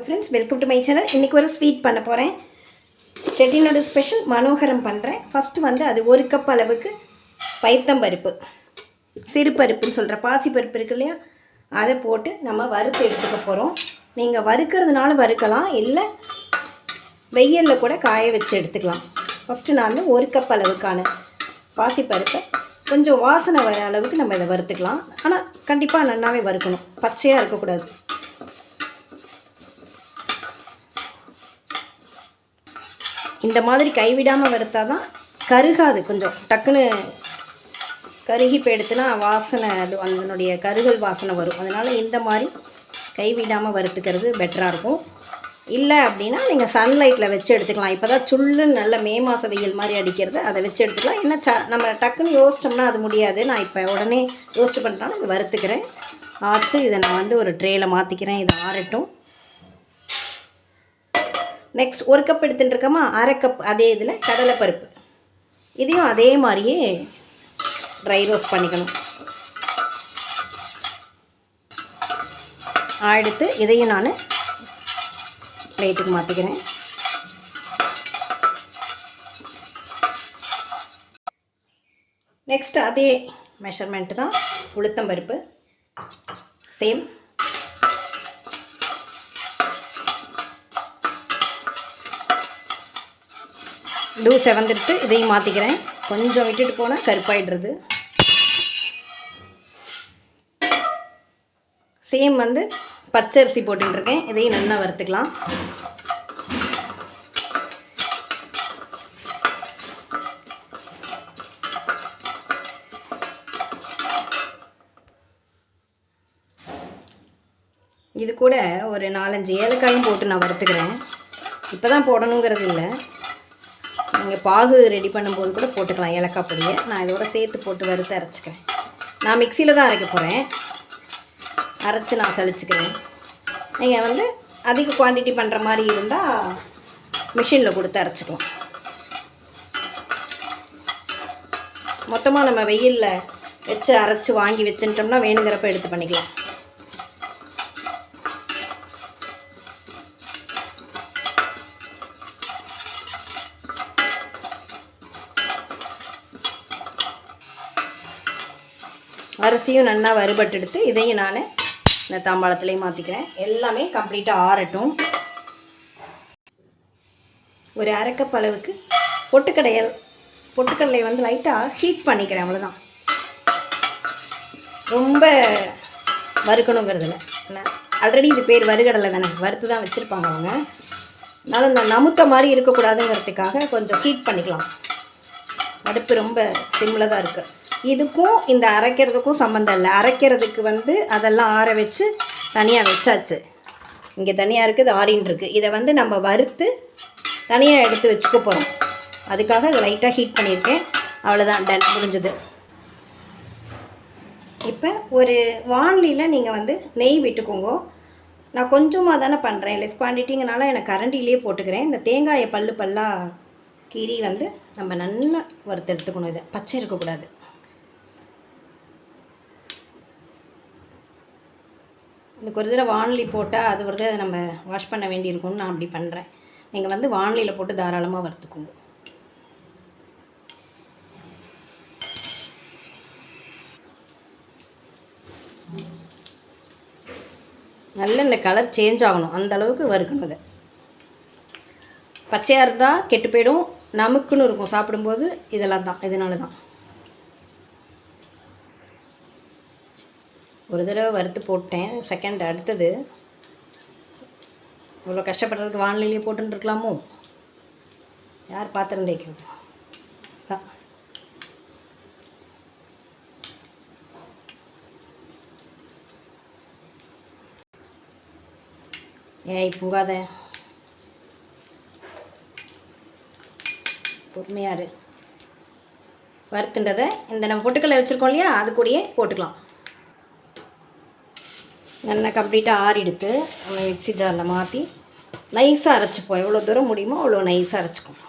Friends, welcome to my channel. இன்றைக்கி ஒரு sweet பண்ண போகிறேன். செட்டிநாடு ஸ்பெஷல் மனோகரம் பண்ணுறேன். ஃபஸ்ட்டு வந்து அது 1 கப் அளவுக்கு பைத்தம்பருப்பு, சிறுபருப்புன்னு சொல்கிற பாசிப்பருப்பு இருக்கு இல்லையா, அதை போட்டு நம்ம வறுத்து எடுத்துக்க போகிறோம். நீங்கள் வறுக்கிறதுனால வறுக்கலாம், இல்லை வெயிலில் கூட காய வச்சு எடுத்துக்கலாம். ஃபஸ்ட்டு நான் 1 கப் அளவுக்கான பாசிப்பருப்பை கொஞ்சம் வாசனை வர அளவுக்கு நம்ம இதை வறுத்துக்கலாம். ஆனால் கண்டிப்பாக நல்லாவே வறுக்கணும், பச்சையாக இருக்கக்கூடாது. இந்த மாதிரி கைவிடாமல் வறுத்தா தான் கருகாது. கொஞ்சம் டக்குன்னு கருகி போயிடுத்துனா வாசனை, அது அதனுடைய கருகல் வாசனை வரும். அதனால் இந்த மாதிரி கைவிடாமல் வறுத்துக்கிறது பெட்டராக இருக்கும். இல்லை அப்படின்னா நீங்கள் சன்லைட்டில் வச்சு எடுத்துக்கலாம். இப்போ தான் சுள்ளுன்னு நல்ல மே மாத வெயில் மாதிரி அடிக்கிறது, அதை வச்சு எடுத்துக்கலாம். என்ன நம்ம டக்குன்னு யோசிச்சோம்னா அது முடியாது. நான் இப்போ உடனே யோசிச்சு பண்ணுறேன்னா இதை வறுத்துக்கிறேன். ஆச்சு, இதை நான் வந்து ஒரு ட்ரேயில் மாற்றிக்கிறேன். இதை ஆறட்டும். நெக்ஸ்ட் 1 கப் எடுத்துட்டுருக்கோமா, 1/2 கப் அதே இதில் கடலைப்பருப்பு, இதையும் அதே மாதிரியே ட்ரை ரோஸ்ட் பண்ணிக்கணும். எடுத்து இதையும் நான் பிளேட்டுக்கு மாற்றிக்கிறேன். நெக்ஸ்ட் அதே மெஷர்மெண்ட்டு தான் உளுத்தம்பருப்பு, சேம். செவந்துடுத்து இதையும் மாற்றிக்கிறேன். கொஞ்சம் விட்டுட்டு போனால் கருப்பாயிடுறது. சேம் வந்து பச்சரிசி போட்டுருக்கேன். இதையும் நல்லா வறுத்துக்கலாம். இது கூட ஒரு 4-5 ஏலக்காயும் போட்டு நான் வறுத்துக்கிறேன். இப்போ தான் போடணுங்கிறது இல்லை, நீங்கள் பாகு ரெடி பண்ணும்போது கூட போட்டுக்கலாம் ஏலக்காய் பொடியை. நான் இதோட சேர்த்து போட்டு வறுத்து அரைச்சிக்கிறேன். நான் மிக்சியில் தான் அரைக்க போகிறேன். அரைச்சி நான் சலிச்சுக்கிறேன். நீங்கள் வந்து அதிக குவான்டிட்டி பண்ணுற மாதிரி இருந்தால் மிஷினில் கொடுத்து அரைச்சிக்கலாம். மொத்தமாக நம்ம வெயிலில் வச்சு அரைச்சி வாங்கி வச்சுட்டோம்னா வேணுங்கிறப்ப எடுத்து பண்ணிக்கலாம். அரிசியும் நல்லா வறுபட்டு எடுத்து இதையும் நான் இந்த தாம்பாளத்துலேயும் மாற்றிக்கிறேன். எல்லாமே கம்ப்ளீட்டாக ஆறட்டும். ஒரு 1/2 கப் அளவுக்கு பொட்டுக்கடலை வந்து லைட்டாக ஹீட் பண்ணிக்கிறேன், அவ்வளோதான். ரொம்ப வறுக்கணுங்கிறதுல ஆல்ரெடி இது பேர் வறுகடலை தானே, வறுத்து தான் வச்சுருப்பாங்க அவங்க. அதனால் இந்த நமுத்த மாதிரி இருக்கக்கூடாதுங்கிறதுக்காக கொஞ்சம் ஹீட் பண்ணிக்கலாம். அடுப்பு ரொம்ப சிம்மில் தான் இருக்குது. இதுக்கும் இந்த அரைக்கிறதுக்கும் சம்மந்தம் இல்லை. அரைக்கிறதுக்கு வந்து அதெல்லாம் ஆற வச்சு தனியாக வச்சாச்சு. இங்கே தனியாக இருக்குது, ஆறின்னு இருக்குது. இதை வந்து நம்ம வறுத்து தனியாக எடுத்து வச்சுக்க போகிறோம். அதுக்காக இதை லைட்டாக ஹீட் பண்ணியிருக்கேன். அவ்வளோதான், டன், முடிஞ்சது. இப்போ ஒரு வாணலியில் நீங்கள் வந்து நெய் விட்டுக்கோங்க. நான் கொஞ்சமாக தானே பண்ணுறேன், லெஸ் குவான்டிட்டிங்கனால எனக்கு கரண்டிலேயே போட்டுக்கிறேன். இந்த தேங்காயை பல்லாக கீரி வந்து நம்ம நல்லா வறுத்து எடுத்துக்கணும். இதை பச்சை இருக்கக்கூடாது. இதுக்கு ஒரு தடவை வாணலி போட்டால் அது ஒரு தடவை நம்ம வாஷ் பண்ண வேண்டியிருக்கும்னு நான் அப்படி பண்ணுறேன். நீங்கள் வந்து வாணலியில் போட்டு தாராளமாக வறுத்துக்கோங்க. நல்ல இந்த கலர் சேஞ்ச் ஆகணும், அந்த அளவுக்கு வறுக்கணும். அதை பச்சையாக இருந்தால் கெட்டு போயிடும், நமக்குன்னு இருக்கும் சாப்பிடும்போது. இதெல்லாம் தான், இதனால தான் ஒரு தடவை வறுத்து போட்டேன். செகண்ட் அடுத்தது இவ்வளோ கஷ்டப்படுறதுக்கு வானிலையிலே போட்டுருக்கலாமோ, யார் பாத்திரம் தேய்க்கும். ஏய் பொங்காத, பொறுமையாரு. வறுத்துன்றதை இந்த நம்ம பொட்டுக்கல்லை வச்சுருக்கோம் இல்லையா, அது கூடயே போட்டுக்கலாம். நல்லா கம்ப்ளீட்டாக ஆறிடுத்து நம்ம மிக்ஸி ஜாரில் மாற்றி நைஸாக அரைச்சிப்போம். எவ்வளோ தூரம் முடியுமோ அவ்வளோ நைஸாக அரைச்சிக்கும்.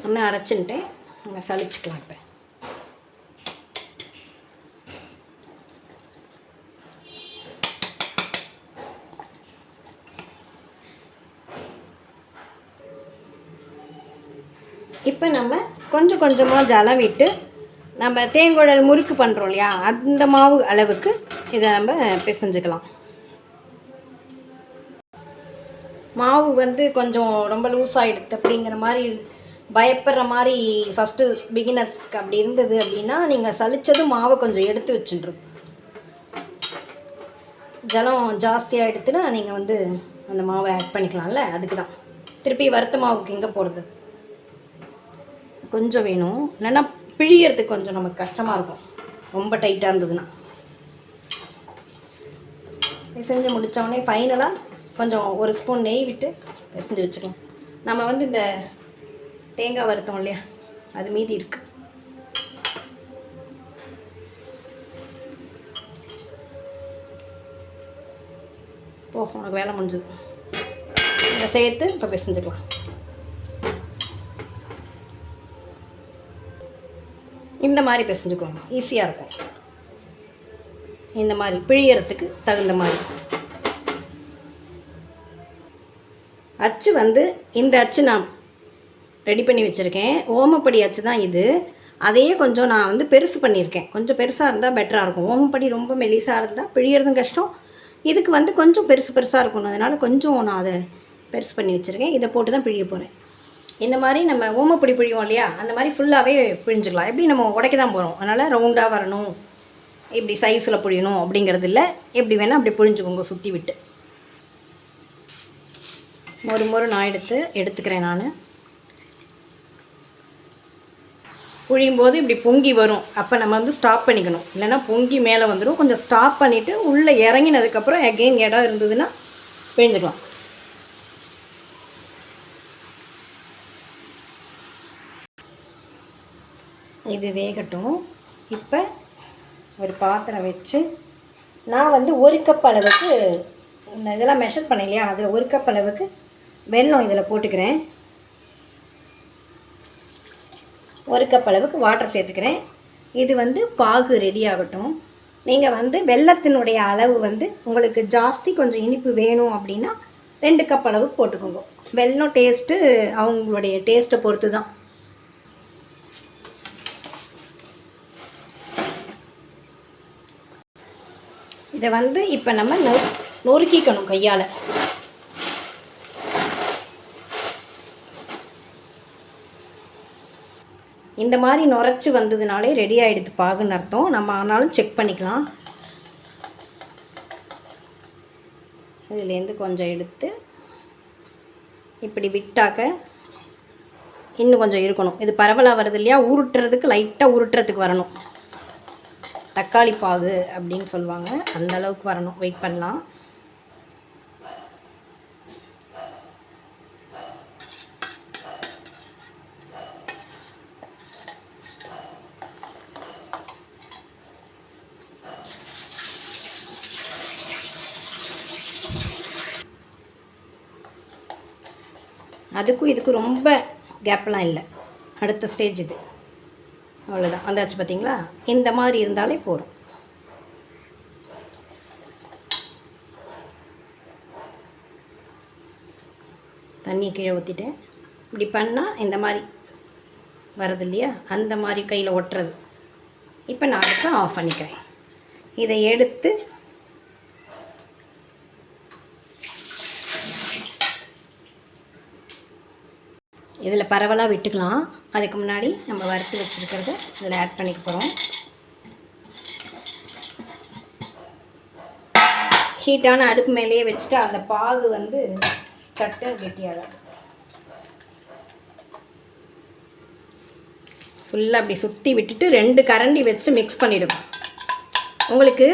இன்னும் அரைச்சின்ட்டு நம்ம சலிச்சுக்கலாம். இப்போ இப்போ நம்ம கொஞ்சம் கொஞ்சமாக ஜலம் விட்டு நம்ம தேங்குழல் முறுக்கு பண்ணுறோம் இல்லையா, அந்த மாவு அளவுக்கு இதை நம்ம பிசைஞ்சுக்கலாம். மாவு வந்து கொஞ்சம் ரொம்ப லூஸ் ஆகிடுது அப்படிங்கிற மாதிரி பயப்படுற மாதிரி ஃபஸ்ட்டு பிகினர்ஸ்க்கு அப்படி இருந்தது அப்படின்னா, நீங்கள் சலிச்சதும் மாவை கொஞ்சம் எடுத்து வச்சுட்டுரும். ஜலம் ஜாஸ்தியாக எடுத்துனா நீங்கள் வந்து அந்த மாவை ஆட் பண்ணிக்கலாம்ல, அதுக்கு தான். திருப்பி வறுத்த மாவுக்கு எங்கே போடுறது, கொஞ்சம் வேணும். இல்லைன்னா பிழியறதுக்கு கொஞ்சம் நமக்கு கஷ்டமாக இருக்கும் ரொம்ப டைட்டாக இருந்ததுன்னா. பிசைஞ்சு முடித்தோடனே ஃபைனலாக கொஞ்சம் ஒரு ஸ்பூன் நெய் விட்டு பிசைஞ்சு வச்சுக்கலாம். நம்ம வந்து இந்த தேங்காய் வறுத்தோம் இல்லையா, அது மீதி இருக்குது. உனக்கு வேலை முடிஞ்சது. இதை சேர்த்து இப்போ பிசைஞ்சுக்கலாம். இந்த மாதிரி பிசைஞ்சுக்கோங்க, ஈஸியாக இருக்கும். இந்த மாதிரி பிழியறதுக்கு தகுந்த மாதிரி. அச்சு வந்து இந்த அச்சு நான் ரெடி பண்ணி வச்சுருக்கேன். ஓமப்படி அச்சு தான் இது. அதையே கொஞ்சம் நான் வந்து பெருசு பண்ணியிருக்கேன். கொஞ்சம் பெருசாக இருந்தால் பெட்டராக இருக்கும். ஓமப்படி ரொம்ப மெலிசாக இருந்தால் பிழியறதும் கஷ்டம். இதுக்கு வந்து கொஞ்சம் பெருசாக இருக்கணும். அதனால் கொஞ்சம் நான் அதை பெருசு பண்ணி வச்சுருக்கேன். இதை போட்டு தான் பிழிய போகிறேன். இந்த மாதிரி நம்ம ஓமப்பொடி பிழிவோம் இல்லையா, அந்த மாதிரி ஃபுல்லாகவே பிழிஞ்சிக்கலாம். எப்படி நம்ம உடைக்க தான் போகிறோம், அதனால் ரவுண்டாக வரணும், இப்படி சைஸில் பிழியணும் அப்படிங்கிறது இல்லை. எப்படி வேணால் அப்படி பிழிஞ்சுக்கோங்க சுற்றி விட்டு. ஒரு நான் எடுத்துக்கிறேன். நான் புழியும் போது இப்படி பொங்கி வரும். அப்போ நம்ம வந்து ஸ்டாப் பண்ணிக்கணும், இல்லைன்னா பொங்கி மேலே வந்துடும். கொஞ்சம் ஸ்டாப் பண்ணிவிட்டு உள்ளே இறங்கினதுக்கப்புறம் எகெயின் இடம் இருந்ததுன்னா பிழிஞ்சுக்கலாம். இது வேகட்டும். இப்போ ஒரு பாத்திரம் வச்சு நான் வந்து 1 கப் அளவுக்கு இந்த இதெல்லாம் மெஷர் பண்ணேன் இல்லையா, அதில் 1 கப் அளவுக்கு வெல்லம் இதில் போட்டுக்கிறேன். 1 கப் அளவுக்கு வாட்டர் சேர்த்துக்கிறேன். இது வந்து பாகு ரெடி ஆகட்டும். நீங்கள் வந்து வெல்லத்தினுடைய அளவு வந்து உங்களுக்கு ஜாஸ்தி கொஞ்சம் இனிப்பு வேணும் அப்படின்னா 2 கப் அளவுக்கு போட்டுக்கோங்க. வெல்லம் டேஸ்ட்டு அவங்களுடைய டேஸ்ட்டை பொறுத்து தான். இதை வந்து இப்போ நம்ம நொறுக்கிக்கணும் கையால். இந்த மாதிரி நுரைச்சி வந்ததுனாலே ரெடி ஆகிடுது பாகுன்னு அர்த்தம். நம்ம ஆனாலும் செக் பண்ணிக்கலாம். இதுலேருந்து கொஞ்சம் எடுத்து இப்படி விட்டாக்க இன்னும் கொஞ்சம் இருக்கணும். இது பரவலாக வருது இல்லையா, உருட்டுறதுக்கு லைட்டாக உருட்டுறதுக்கு வரணும். தக்காளி பாகு அப்படின்னு சொல்லுவாங்க, அந்த அளவுக்கு வரணும். வெயிட் பண்ணலாம். அதுக்கும் இதுக்கும் ரொம்ப கேப்லாம் இல்லை. அடுத்த ஸ்டேஜ் இது. அவ்வளோதான், வந்தாச்சு பார்த்தீங்களா. இந்த மாதிரி இருந்தாலே போதும். தண்ணியை கீழே ஊற்றிட்டேன். இப்படி பண்ணால் இந்த மாதிரி வருது இல்லையா, அந்த மாதிரி கையில் ஒட்டுறது. இப்போ நான் அடுப்பை ஆஃப் பண்ணிக்கிறேன். இதை எடுத்து இதில் பரவலாக விட்டுக்கலாம். அதுக்கு முன்னாடி நம்ம வறுத்து வச்சுருக்கிறத இதில் ஆட் பண்ணிக்க போகிறோம். ஹீட்டான அடுப்பு மேலேயே வச்சுட்டு அந்த பாகு வந்து சட்டை கெட்டியாகும். ஃபுல்லாக அப்படி சுற்றி விட்டுட்டு 2 கரண்டி வச்சு மிக்ஸ் பண்ணிவிடும். உங்களுக்கு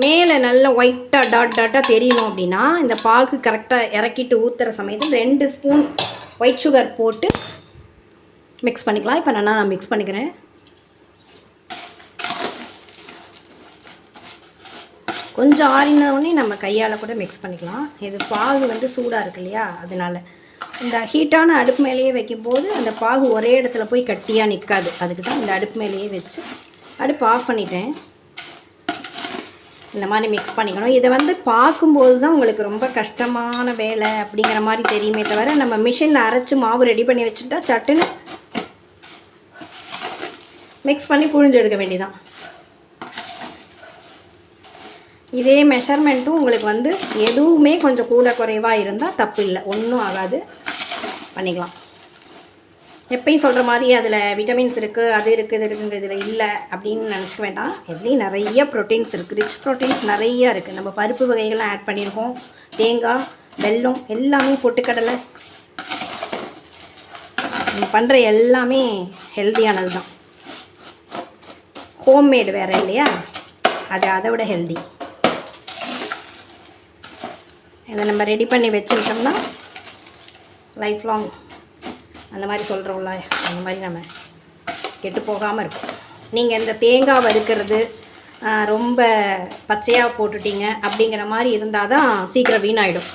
மேலே நல்ல ஒயிட்டாக டாட்டாக தெரியணும் அப்படின்னா இந்த பாகு கரெக்டாக இறக்கிட்டு ஊற்றுற சமயத்தில் 2 ஸ்பூன் ஒயிட் சுகர் போட்டு மிக்ஸ் பண்ணிக்கலாம். இப்போ நான் மிக்ஸ் பண்ணிக்கிறேன். கொஞ்சம் ஆறினோடனே நம்ம கையால் கூட மிக்ஸ் பண்ணிக்கலாம். இது பாகு வந்து சூடாக இருக்கு இல்லையா, அதனால் இந்த ஹீட்டான அடுப்பு மேலேயே வைக்கும்போது அந்த பாகு ஒரே இடத்துல போய் கட்டியாக நிற்காது. அதுக்கு தான் இந்த அடுப்பு மேலேயே வச்சு அடுப்பு ஆஃப் பண்ணிட்டேன். இந்த மாதிரி மிக்ஸ் பண்ணிக்கணும். இதை வந்து பார்க்கும்போது தான் உங்களுக்கு ரொம்ப கஷ்டமான வேலை அப்படிங்கிற மாதிரி தெரியுமே தவிர, நம்ம மிஷினில் அரைச்சி மாவு ரெடி பண்ணி வச்சுட்டா சட்டுன்னு மிக்ஸ் பண்ணி புழிஞ்சு எடுக்க வேண்டியதான். இதே மெஷர்மெண்ட்டும் உங்களுக்கு வந்து எதுவுமே கொஞ்சம் கூட குறைவாக இருந்தால் தப்பு இல்லை, ஒன்றும் ஆகாது, பண்ணிக்கலாம். எப்பயும் சொல்கிற மாதிரி அதில் விட்டமின்ஸ் இருக்குது, அது இருக்குது, இது இருக்குது, இதில் இல்லை அப்படின்னு நினச்சிக்க வேண்டாம். எதுலேயும் நிறைய ப்ரோட்டீன்ஸ் இருக்குது, ரிச் ப்ரோட்டீன்ஸ் நிறையா இருக்குது. நம்ம பருப்பு வகைகள்லாம் ஆட் பண்ணியிருக்கோம், தேங்காய், வெல்லம் எல்லாமே, பொட்டுக்கடலை, நம்ம பண்ணுற எல்லாமே ஹெல்த்தியானது தான். ஹோம்மேடு வேறு இல்லையா, அது அதை விட ஹெல்தி. இதை நம்ம ரெடி பண்ணி வச்சுக்கிட்டோம்னா லைஃப் லாங் அந்த மாதிரி சொல்கிறோம்ல, அந்த மாதிரி நம்ம கெட்டு போகாமல் இருக்கும். நீங்கள் இந்த தேங்காய் வறுக்கிறது ரொம்ப பச்சையாக போட்டுட்டீங்க அப்படிங்கிற மாதிரி இருந்தால் தான் சீக்கிரம் வீணாயிடும்.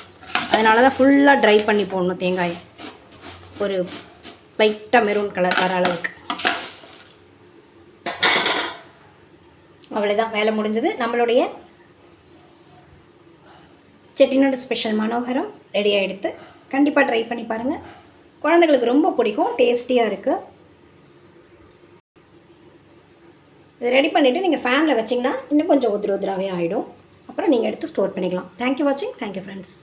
அதனால தான் ஃபுல்லாக ட்ரை பண்ணி போடணும் தேங்காயை, ஒரு லைட்டாக மெரூன் கலர் வர அளவுக்கு. அவ்வளோதான், வேலை முடிஞ்சது. நம்மளுடைய செட்டிநாடு ஸ்பெஷல் மனோகரம் ரெடி ஆகிடுத்து. கண்டிப்பாக ட்ரை பண்ணி பாருங்கள், குழந்தைங்களுக்கு ரொம்ப பிடிக்கும், டேஸ்டியாக இருக்குது. இதை ரெடி பண்ணிவிட்டு நீங்கள் ஃபேனில் வச்சிங்கன்னா இன்னும் கொஞ்சம் உதிராகவே ஆகிடும். அப்புறம் நீங்கள் எடுத்து ஸ்டோர் பண்ணிக்கலாம். தேங்க்யூ வாட்சிங். Thank you friends.